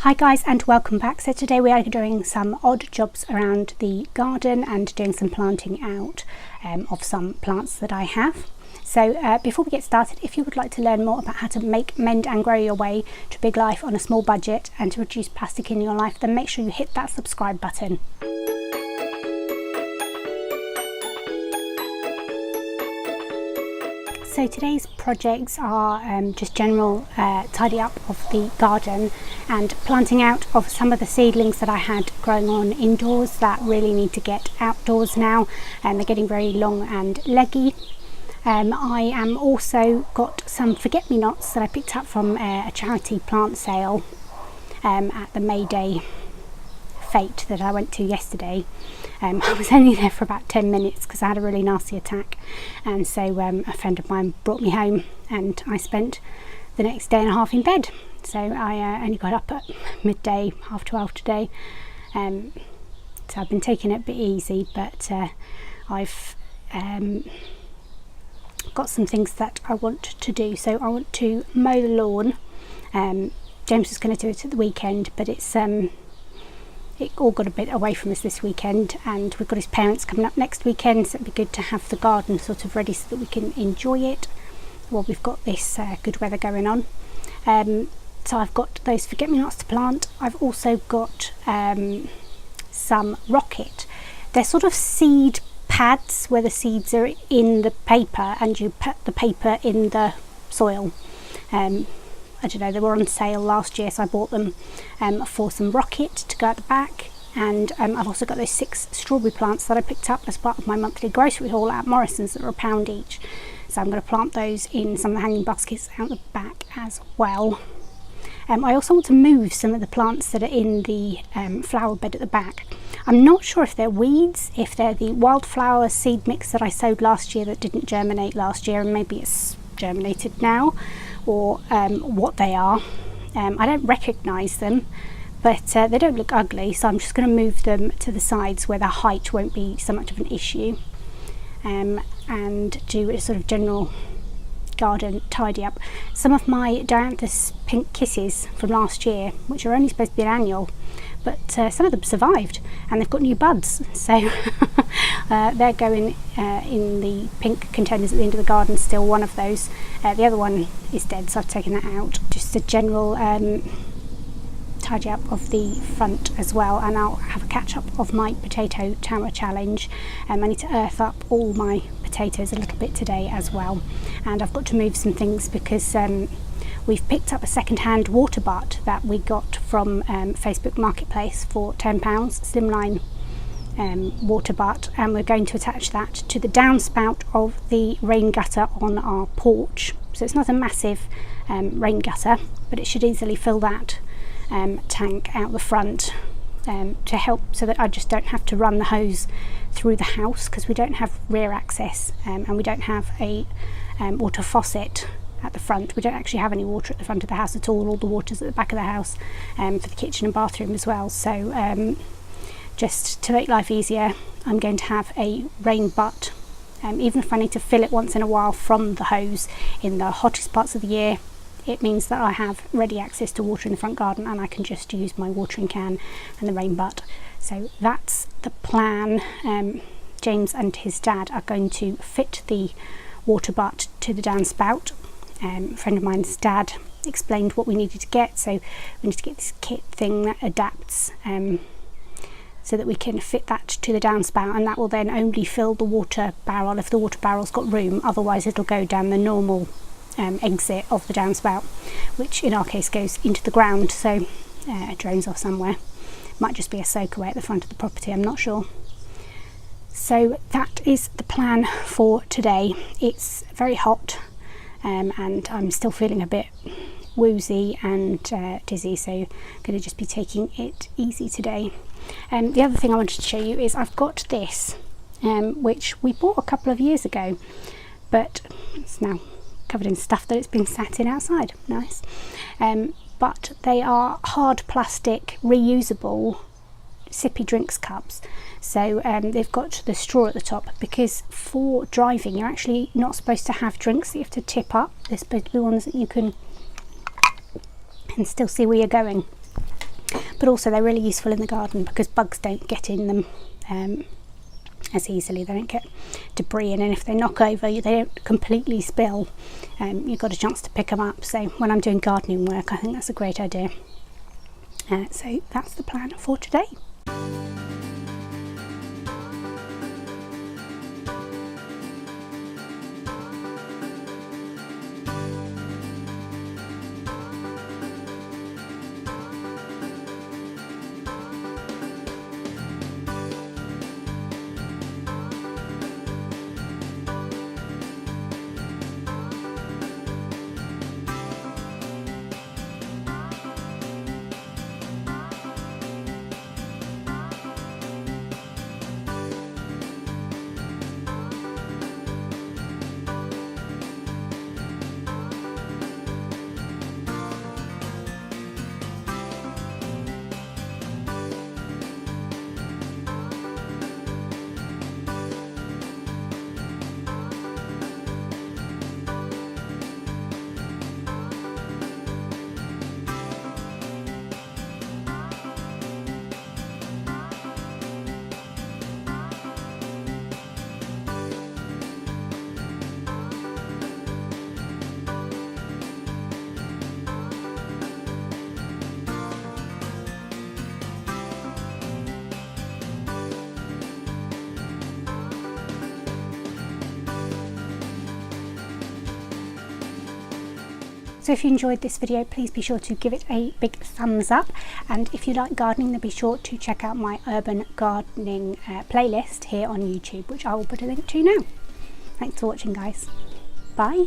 Hi guys, and welcome back. So today we are doing some odd jobs around the garden and doing some planting out of some plants that I have. So before we get started, if you would like to learn more about how to make, mend and grow your way to big life on a small budget and to reduce plastic in your life, then make sure you hit that subscribe button. So today's projects are just general tidy up of the garden and planting out of some of the seedlings that I had growing on indoors that really need to get outdoors now, and they're getting very long and leggy. I am also got some forget-me-nots that I picked up from a charity plant sale at the May Day fete that I went to yesterday. I was only there for about 10 minutes because I had a really nasty attack, and so a friend of mine brought me home and I spent the next day and a half in bed. So I only got up at midday, 12:30 today. So I've been taking it a bit easy, but I've got some things that I want to do. So I want to mow the lawn. James was going to do it at the weekend, but it all got a bit away from us this weekend, and we've got his parents coming up next weekend, so it'd be good to have the garden sort of ready so that we can enjoy it while we've got this good weather going on. So I've got those forget-me-nots to plant. I've also got some rocket. They're sort of seed pads where the seeds are in the paper and you put the paper in the soil. I don't know, they were on sale last year, so I bought them for some rocket to go at the back. And I've also got those 6 strawberry plants that I picked up as part of my monthly grocery haul at Morrison's that are £1 each. So I'm going to plant those in some of the hanging baskets out the back as well. I also want to move some of the plants that are in the flower bed at the back. I'm not sure if they're weeds, if they're the wildflower seed mix that I sowed last year that didn't germinate last year, and maybe it's germinated now, or what they are. I don't recognise them, but they don't look ugly, so I'm just going to move them to the sides where the height won't be so much of an issue, and do a sort of general garden tidy up. Some of my dianthus pink kisses from last year, which are only supposed to be an annual, but some of them survived and they've got new buds, so they're going in the pink containers at the end of the garden still. One of those, the other one is dead, so I've taken that out. Just a general tidy up of the front as well, and I'll have a catch up of my potato tower challenge. I need to earth up all my potatoes a little bit today as well, and I've got to move some things because we've picked up a second-hand water butt that we got from Facebook Marketplace for £10, slimline water butt, and we're going to attach that to the downspout of the rain gutter on our porch. So it's not a massive rain gutter, but it should easily fill that tank out the front to help so that I just don't have to run the hose through the house, because we don't have rear access and we don't have a water faucet at the front. We don't actually have any water at the front of the house at all the water's at the back of the house for the kitchen and bathroom as well. So just to make life easier, I'm going to have a rain butt, even if I need to fill it once in a while from the hose in the hottest parts of the year. It means that I have ready access to water in the front garden, and I can just use my watering can and the rain butt. So that's the plan. James and his dad are going to fit the water butt to the downspout. A friend of mine's dad explained what we needed to get, so we need to get this kit thing that adapts so that we can fit that to the downspout, and that will then only fill the water barrel if the water barrel's got room. Otherwise it'll go down the normal exit of the downspout, which in our case goes into the ground, so it drains off somewhere. Might just be a soakaway at the front of the property, I'm not sure. So that is the plan for today. It's very hot, and I'm still feeling a bit woozy and dizzy, so I'm going to just be taking it easy today. The other thing I wanted to show you is I've got this, which we bought a couple of years ago, but it's now covered in stuff that it's been sat in outside. Nice. But they are hard plastic reusable sippy drinks cups. So they've got the straw at the top, because for driving you're actually not supposed to have drinks that you have to tip up. They're supposed to be ones that you can still see where you're going. but also they're really useful in the garden because bugs don't get in them as easily. They don't get debris in, and if they knock over, they don't completely spill. You've got a chance to pick them up. So when I'm doing gardening work, I think that's a great idea. So that's the plan for today. So if you enjoyed this video, please be sure to give it a big thumbs up, and if you like gardening, then be sure to check out my urban gardening playlist here on YouTube, which I will put a link to now. Thanks for watching, guys. Bye.